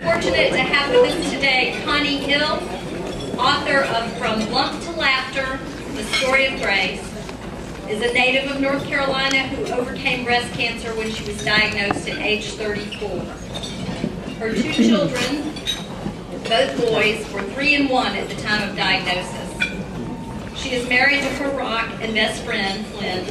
Fortunate to have with us today Connie Hill, author of From Lump to Laughter, The Story of Grace, is a native of North Carolina who overcame breast cancer when she was diagnosed at age 34. Her two children, both boys, were 3 and 1 at the time of diagnosis. She is married to her rock and best friend, Flynn.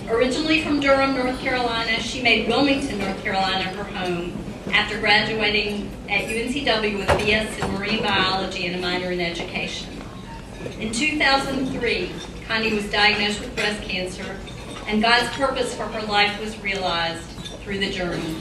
Originally from Durham, North Carolina, she made Wilmington, North Carolina her home after graduating at UNCW with a BS in marine biology and a minor in education. In 2003, Connie was diagnosed with breast cancer, and God's purpose for her life was realized through the journey.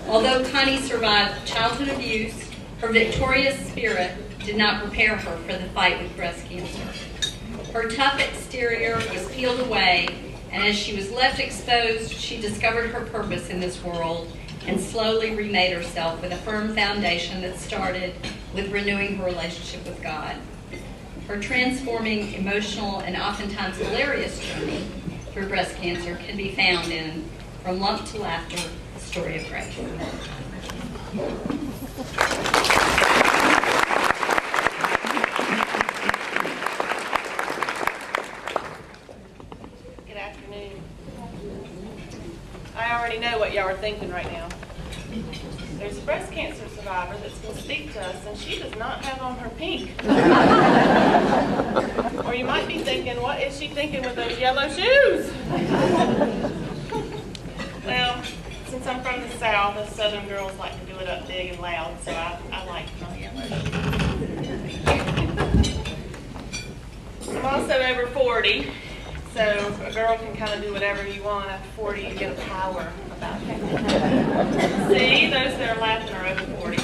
Although Connie survived childhood abuse, her victorious spirit did not prepare her for the fight with breast cancer. Her tough exterior was peeled away, and as she was left exposed, she discovered her purpose in this world and slowly remade herself with a firm foundation that started with renewing her relationship with God. Her transforming, emotional, and oftentimes hilarious journey through breast cancer can be found in From Lump to Laughter, The Story of Grace. Good afternoon. I already know what y'all are thinking right now. There's a breast cancer survivor that's going to speak to us, and she does not have on her pink. Or you might be thinking, what is she thinking with those yellow shoes? Well, since I'm from the South, us Southern girls like to do it up big and loud, so I like my yellow shoes. I'm also over 40, so a girl can kind of do whatever you want. After 40, you get a power about you. See, those that are laughing are over 40.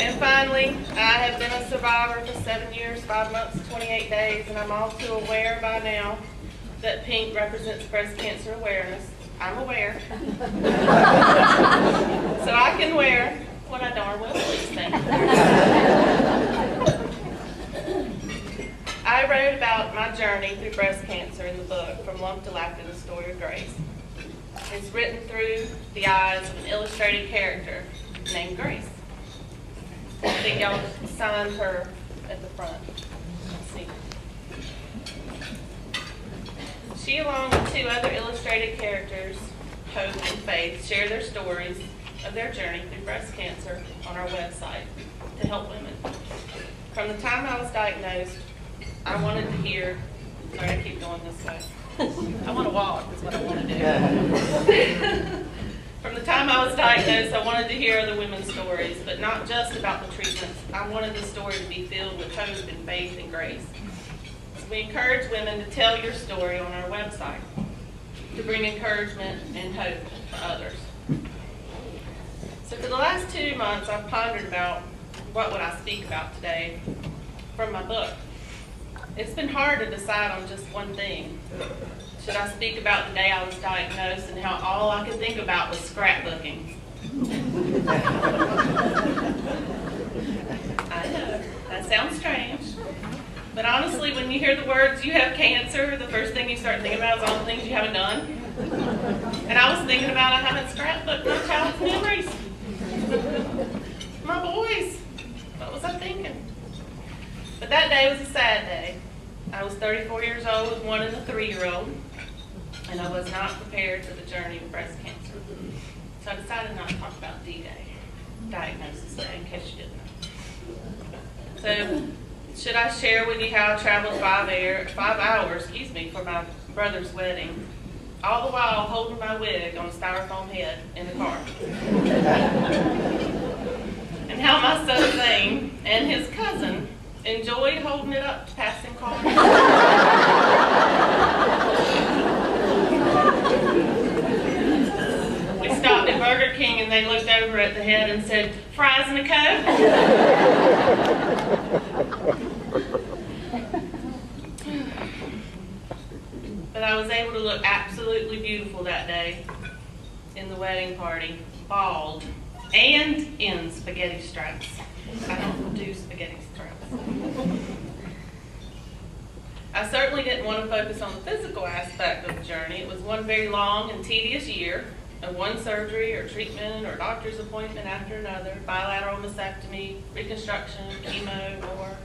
And finally, I have been a survivor for 7 years, 5 months, 28 days, and I'm all too aware by now that pink represents breast cancer awareness. I'm aware. So I can wear what I darn well please think. I wrote about my journey through breast cancer in the book, From Lump to Laughter, The Story of Grace. It's written through the eyes of an illustrated character named Grace. I think y'all signed her at the front. Let's see. She, along with 2 other illustrated characters, Hope and Faith, share their stories of their journey through breast cancer on our website to help women. From the time I was diagnosed, I wanted to hear, sorry, I keep going this way. I want to walk, is what I want to do. From the time I was diagnosed, I wanted to hear other women's stories, but not just about the treatments. I wanted the story to be filled with hope and faith and grace. So we encourage women to tell your story on our website, to bring encouragement and hope for others. So for the last 2 months, I've pondered about what would I speak about today from my book. It's been hard to decide on just one thing. Should I speak about the day I was diagnosed and how all I could think about was scrapbooking? I know, that sounds strange. But honestly, when you hear the words, you have cancer, the first thing you start thinking about is all the things you haven't done. And I was thinking about I haven't scrapbooked my child's memories. My boys. What was I thinking? But that day was a sad day. I was 34 years old with 1 and a 3-year-old, and I was not prepared for the journey of breast cancer. So I decided not to talk about D-Day, Diagnosis Day, in case you didn't know. So, should I share with you how I traveled 5 hours for my brother's wedding, all the while holding my wig on a styrofoam head in the car? And how my son Zane and his cousin enjoyed holding it up to passing cars. We stopped at Burger King and they looked over at the head and said, "Fries and a Coke?" But I was able to look absolutely beautiful that day in the wedding party, bald and in spaghetti straps. I don't do spaghetti straps. I certainly didn't want to focus on the physical aspect of the journey. It was one very long and tedious year of one surgery or treatment or doctor's appointment after another, bilateral mastectomy, reconstruction, chemo, more.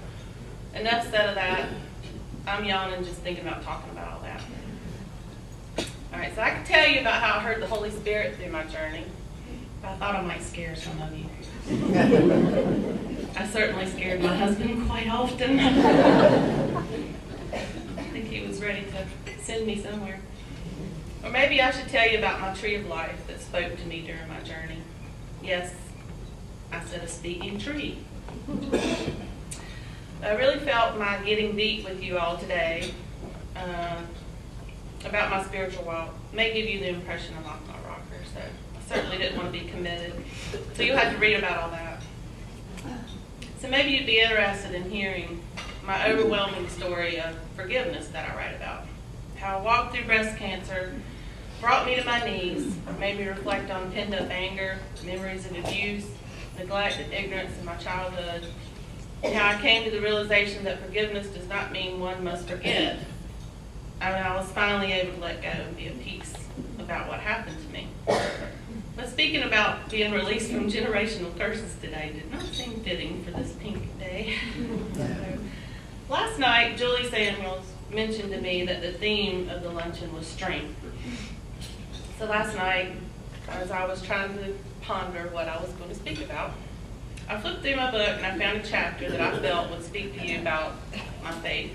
Enough said of that. I'm yawning just thinking about talking about all that. All right, so I can tell you about how I heard the Holy Spirit through my journey. I thought I might scare some of you. I certainly scared my husband quite often. I think he was ready to send me somewhere. Or maybe I should tell you about my tree of life that spoke to me during my journey. Yes, I said a speaking tree. I really felt my getting deep with you all today about my spiritual walk may give you the impression I'm off my rocker, so I certainly didn't want to be committed. So you'll have to read about all that. So maybe you'd be interested in hearing my overwhelming story of forgiveness that I write about. How I walked through breast cancer brought me to my knees, made me reflect on pent-up anger, memories of abuse, neglect, and ignorance in my childhood, and how I came to the realization that forgiveness does not mean one must forget. I was finally able to let go and be at peace about what happened to me. But speaking about being released from generational curses today did not seem fitting for this pink day. Last night, Julie Samuels mentioned to me that the theme of the luncheon was strength. So last night, as I was trying to ponder what I was going to speak about, I flipped through my book and I found a chapter that I felt would speak to you about my faith,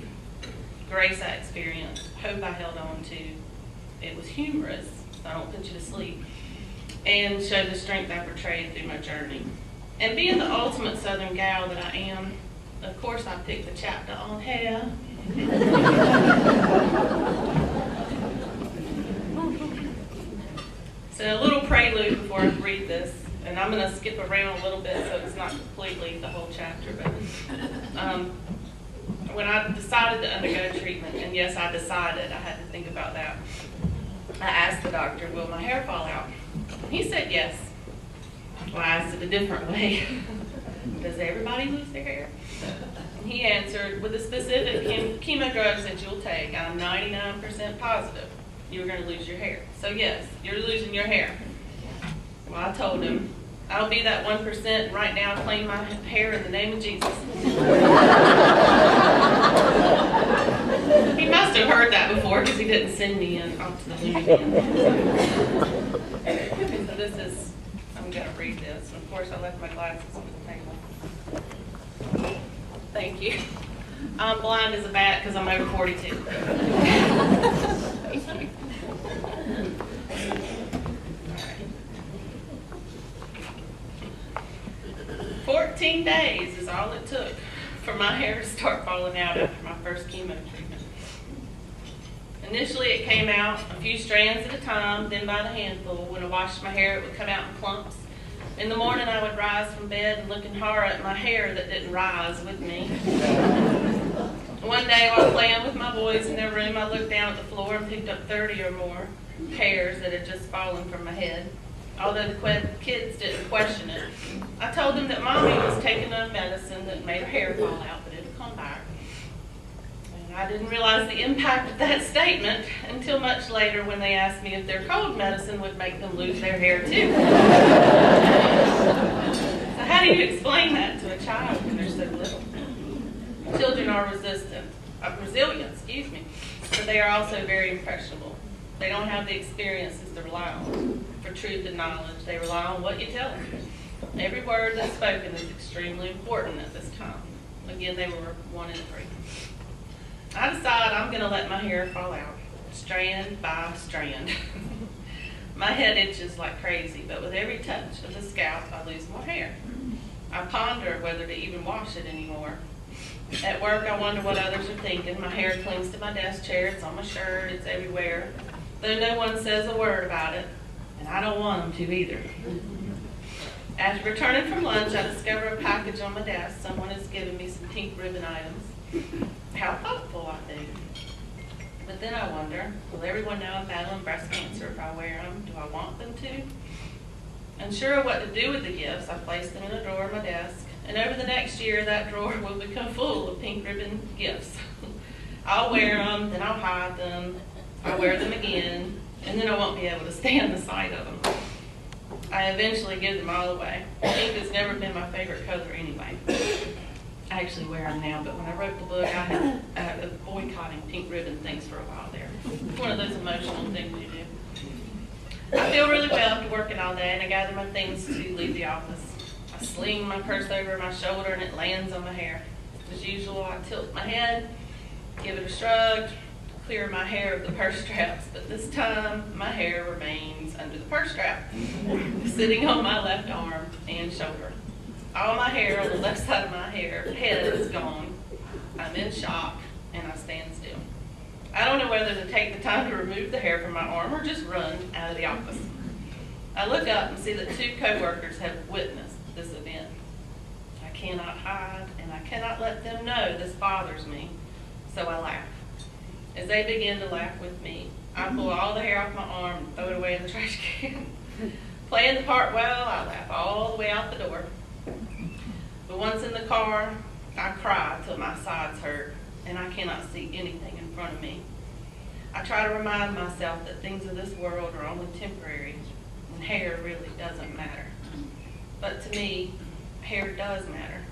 grace I experienced, hope I held on to. It was humorous, so I don't put you to sleep, and showed the strength I portrayed through my journey. And being the ultimate Southern gal that I am, of course I picked the chapter on hair. So a little prelude before I read this, and I'm going to skip around a little bit so it's not completely the whole chapter, but when I decided to undergo treatment, and yes, I decided, I had to think about that, I asked the doctor, will my hair fall out? He said yes. Well, I asked it a different way. Does everybody lose their hair? And he answered, with the specific chemo drugs that you'll take, I'm 99% positive you're going to lose your hair. So yes, you're losing your hair. Well, I told him, I'll be that 1% and right now claim my hair in the name of Jesus. He must have heard that before because he didn't send me off to the Luncheon. So this is, I'm going to read this. Of course, I left my glasses on the table. Thank you. I'm blind as a bat because I'm over 42. 14 days is all it took for my hair to start falling out after my first chemo treatment. Initially it came out a few strands at a time, then by the handful. When I washed my hair, it would come out in clumps. In the morning I would rise from bed and look in horror at my hair that didn't rise with me. One day while playing with my boys in their room, I looked down at the floor and picked up 30 or more hairs that had just fallen from my head. Although the kids didn't question it, I told them that Mommy was taking a medicine that made her hair fall out, but it would come back. And I didn't realize the impact of that statement until much later when they asked me if their cold medicine would make them lose their hair too. So how do you explain that to a child when they're so little? Children are resilient, but they are also very impressionable. They don't have the experiences to rely on for truth and knowledge. They rely on what you tell them. Every word that's spoken is extremely important at this time. Again, they were 1 in 3. I decide I'm going to let my hair fall out, strand by strand. My head itches like crazy, but with every touch of the scalp, I lose more hair. I ponder whether to even wash it anymore. At work, I wonder what others are thinking. My hair clings to my desk chair, it's on my shirt, it's everywhere. Though no one says a word about it, and I don't want them to either. After returning from lunch, I discover a package on my desk. Someone has given me some pink ribbon items. How thoughtful, I think. But then I wonder, will everyone know I'm battling breast cancer if I wear them? Do I want them to? Unsure of what to do with the gifts, I place them in a drawer of my desk. And over the next year, that drawer will become full of pink ribbon gifts. I'll wear them, then I'll hide them. I'll wear them again, and then I won't be able to stand the sight of them. I eventually give them all away. Pink has never been my favorite color anyway. I actually wear them now, but when I wrote the book, I had boycotting pink ribbon things for a while there. It's one of those emotional things you do. I feel really well after working all day, and I gather my things to leave the office. I sling my purse over my shoulder, and it lands on my hair. As usual, I tilt my head, give it a shrug, clear my hair of the purse straps, but this time my hair remains under the purse strap, sitting on my left arm and shoulder. All my hair on the left side of my head is gone. I'm in shock, and I stand still. I don't know whether to take the time to remove the hair from my arm or just run out of the office. I look up and see that 2 coworkers have witnessed this event. I cannot hide, and I cannot let them know this bothers me, so I laugh. As they begin to laugh with me, I pull all the hair off my arm and throw it away in the trash can. Playing the part well, I laugh all the way out the door. But once in the car, I cry till my sides hurt, and I cannot see anything in front of me. I try to remind myself that things of this world are only temporary, and hair really doesn't matter. But to me, hair does matter.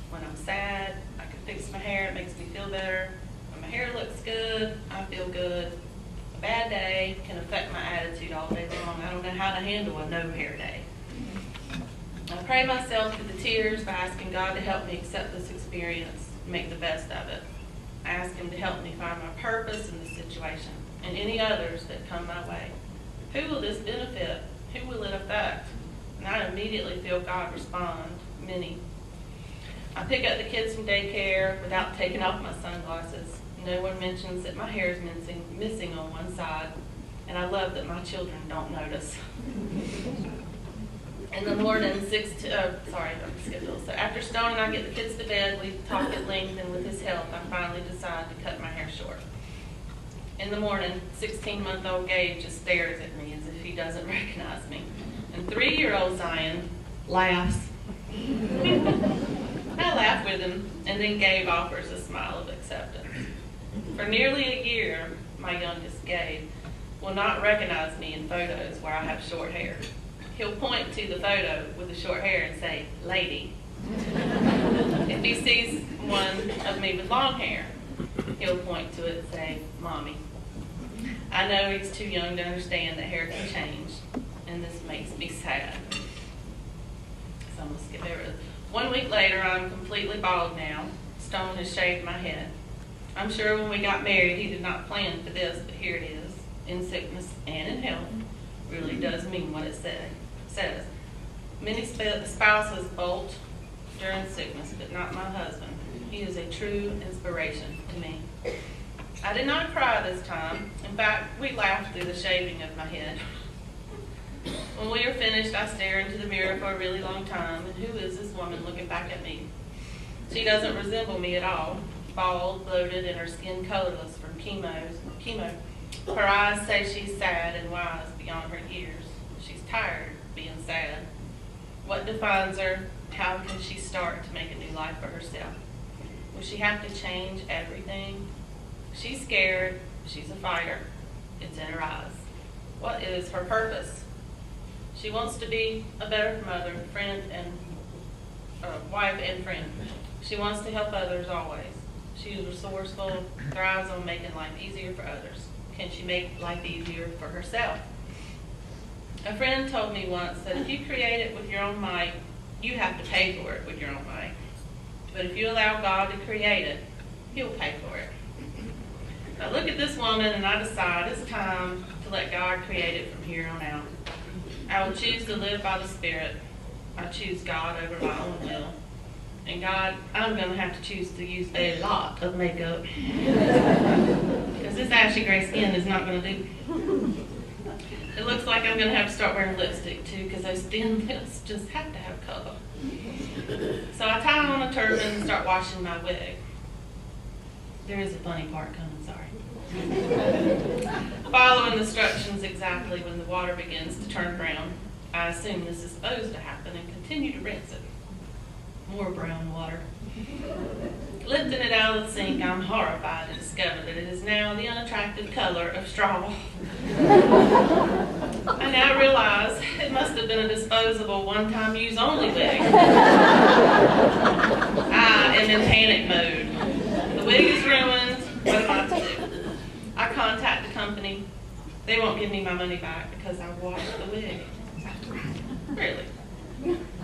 When I'm sad, I can fix my hair, it makes me feel better. When my hair looks good, I feel good. A bad day can affect my attitude all day long. I don't know how to handle a no hair day. I pray myself through the tears by asking God to help me accept this experience and make the best of it. I ask Him to help me find my purpose in this situation and any others that come my way. Who will this benefit? Who will it affect? And I immediately feel God respond, many. I pick up the kids from daycare without taking off my sunglasses. No one mentions that my hair is missing on one side, and I love that my children don't notice. In the morning, So after Stone and I get the kids to bed, we talk at length, and with his help, I finally decide to cut my hair short. In the morning, 16-month-old Gabe just stares at me as if he doesn't recognize me. And 3-year-old Zion laughs. I laugh with him, and then Gabe offers a smile of acceptance. For nearly a year, my youngest, Gabe, will not recognize me in photos where I have short hair. He'll point to the photo with the short hair and say, "Lady." If he sees one of me with long hair, he'll point to it and say, "Mommy." I know he's too young to understand that hair can change, and this makes me sad. So I'm going to skip over it. 1 week later, I'm completely bald now. Stone has shaved my head. I'm sure when we got married, he did not plan for this, but here it is, in sickness and in health. Really does mean what it says. Many spouses bolt during sickness, but not my husband. He is a true inspiration to me. I did not cry this time. In fact, we laughed through the shaving of my head. When we are finished, I stare into the mirror for a really long time, and who is this woman looking back at me? She doesn't resemble me at all. Bald, bloated, and her skin colorless from chemo. Her eyes say she's sad and wise beyond her years. She's tired of being sad. What defines her? How can she start to make a new life for herself? Will she have to change everything? She's scared. She's a fighter. It's in her eyes. What is her purpose? She wants to be a better mother, friend, and wife and friend. She wants to help others always. She is resourceful, thrives on making life easier for others. Can she make life easier for herself? A friend told me once that if you create it with your own might, you have to pay for it with your own might. But if you allow God to create it, He'll pay for it. I look at this woman and I decide it's time to let God create it from here on out. I will choose to live by the Spirit. I choose God over my own will. And God, I'm going to have to choose to use a lot of makeup. Because this ashy gray skin is not going to do. It looks like I'm going to have to start wearing lipstick too, because those thin lips just have to have color. So I tie on a turban and start washing my wig. There is a funny part coming, sorry. Following the instructions exactly when the water begins to turn brown, I assume this is supposed to happen and continue to rinse it. more brown water. Lifting it out of the sink, I'm horrified to discover that it is now the unattractive color of straw. I now realize it must have been a disposable, one-time use only wig. I am in panic mode. The wig is ruined. What am I to do? I contact the company. They won't give me my money back because I washed the wig. Really?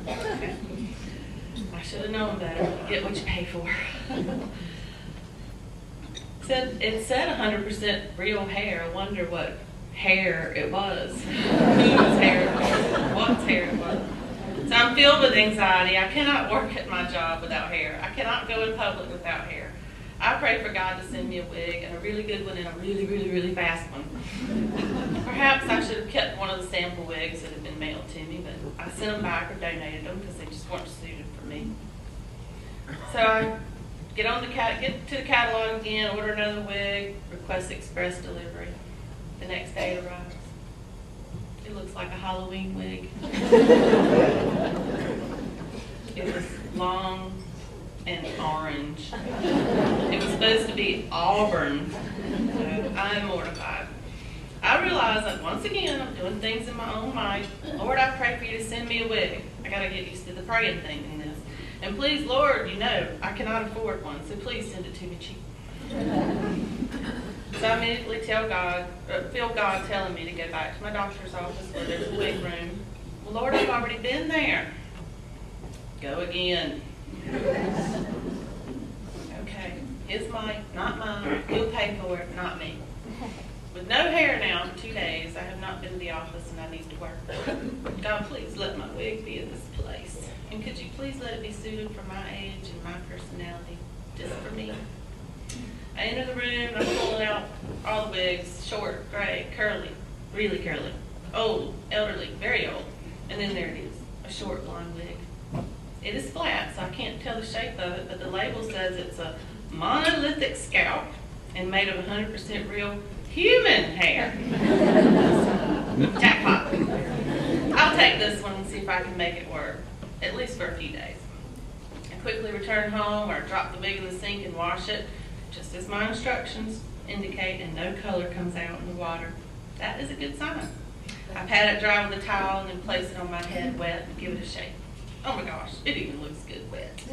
Okay. I should have known better. Get what you pay for. It said 100% real hair. I wonder what hair it was. Whose hair it was. What's hair it was. So I'm filled with anxiety. I cannot work at my job without hair. I cannot go in public without hair. I pray for God to send me a wig, and a really good one, and a really, really, really fast one. Perhaps I should have kept one of the sample wigs that had been mailed to me, but I sent them back or donated them because they just weren't suited for me. So I get to the catalog again, order another wig, request express delivery. The next day it arrives. It looks like a Halloween wig. It was long and orange. It was supposed to be auburn. So I'm mortified. I realize that once again I'm doing things in my own might. Lord, I pray for you to send me a wig. I gotta get used to the praying thing in this. And please, Lord, you know I cannot afford one, so please send it to me cheap. So I immediately feel God telling me to go back to my doctor's office where there's a wig room. Well, Lord, I've already been there. Go again. Okay, his mic, not mine. He'll pay for it, not me. With no hair now for 2 days, I have not been to the office and I need to work. God, please let my wig be in this place. And could you please let it be suited for my age and my personality, just for me? I enter the room, I'm pulling out all the wigs, short, gray, curly, really curly, old, elderly, very old. And then there it is, a short blonde wig. It is flat, so I can't tell the shape of it, but the label says it's a monolithic scalp and made of 100% real human hair. Jackpot. I'll take this one and see if I can make it work, at least for a few days. I quickly return home where I drop the wig in the sink and wash it, just as my instructions indicate, and no color comes out in the water. That is a good sign. I pat it dry with a towel and then place it on my head wet and give it a shake. Oh my gosh, it even looks good wet.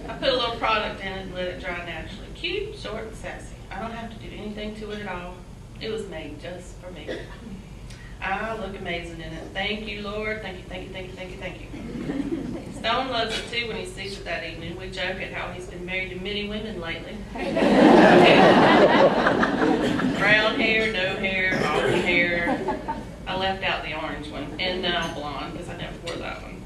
I put a little product in it and let it dry naturally. Cute, short, and sassy. I don't have to do anything to it at all. It was made just for me. I look amazing in it. Thank you, Lord. Thank you, thank you, thank you, thank you, thank you. Stone loves it too when he sees it that evening. We joke at how he's been married to many women lately. Brown hair, no hair, auburn hair. I left out the orange one, and now blonde, because I never wore that one.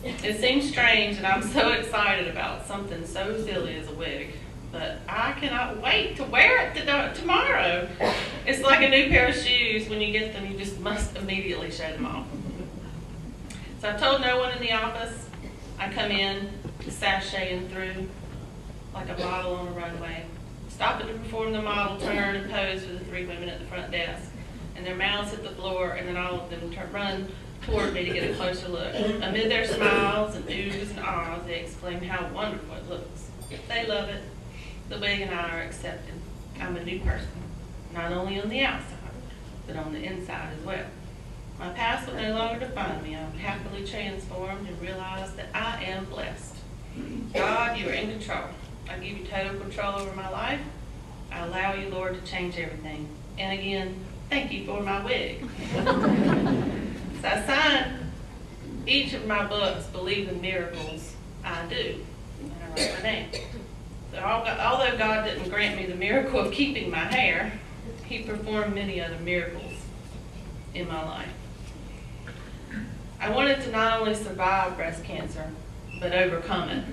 It seems strange, and I'm so excited about something so silly as a wig, but I cannot wait to wear it tomorrow. It's like a new pair of shoes. When you get them, you just must immediately show them off. So I've told no one in the office. I come in, sashaying through like a model on a runway, stopping to perform the model turn and pose for the 3 women at the front desk. And their mouths hit the floor, and then all of them run toward me to get a closer look. Amid their smiles and oohs and ahs, they exclaim how wonderful it looks. They love it. The wig and I are accepted. I'm a new person, not only on the outside, but on the inside as well. My past will no longer define me. I'm happily transformed and realize that I am blessed. God, you are in control. I give you total control over my life. I allow you, Lord, to change everything. And again, thank you for my wig. So I signed each of my books, Believe in Miracles, I Do. And I write my name. So although God didn't grant me the miracle of keeping my hair, he performed many other miracles in my life. I wanted to not only survive breast cancer, but overcome it.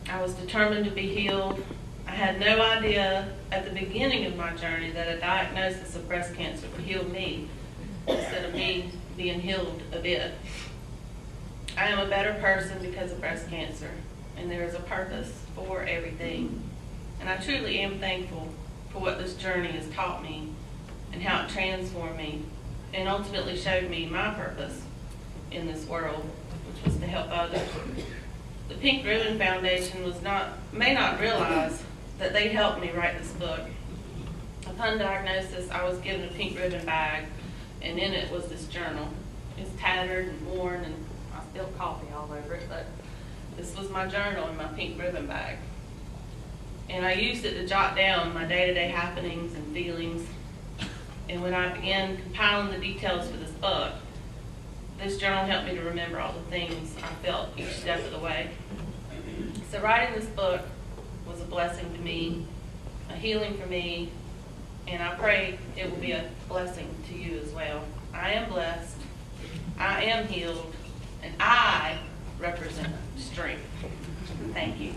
I was determined to be healed. I had no idea at the beginning of my journey that a diagnosis of breast cancer would heal me instead of me being healed a bit. I am a better person because of breast cancer, and there is a purpose for everything. And I truly am thankful for what this journey has taught me and how it transformed me and ultimately showed me my purpose in this world, which was to help others. The Pink Ribbon Foundation may not realize that they helped me write this book. Upon diagnosis, I was given a pink ribbon bag, and in it was this journal. It's tattered and worn, and I still coffee all over it, but this was my journal in my pink ribbon bag. And I used it to jot down my day-to-day happenings and feelings. And when I began compiling the details for this book, this journal helped me to remember all the things I felt each step of the way. So writing this book was a blessing to me, a healing for me, and I pray it will be a blessing to you as well. I am blessed, I am healed, and I represent strength. Thank you.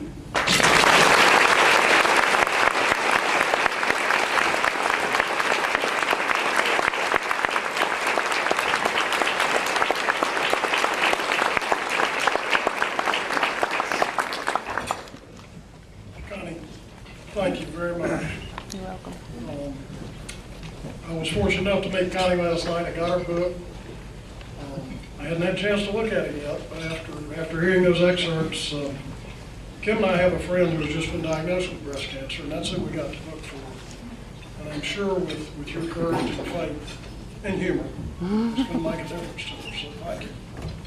Connie, thank you very much. You're welcome. I was fortunate enough to meet Connie last night. I got her book. I hadn't had a chance to look at it yet, but after hearing those excerpts, Kim and I have a friend who has just been diagnosed with breast cancer, and that's who we got the book for. And I'm sure with your courage and faith and humor, it's going to make a difference to her, so thank you.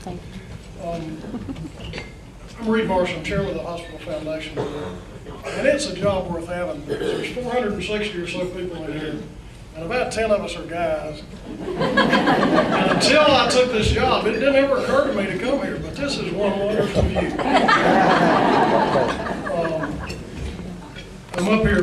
Thank you. I'm Reed Marshall, I'm chairman of the Hospital Foundation Board, and it's a job worth having. There's 460 or so people in here, and about 10 of us are guys. And until I took this job, it didn't ever occur to me to come here, but this is one wonderful view. I'm up here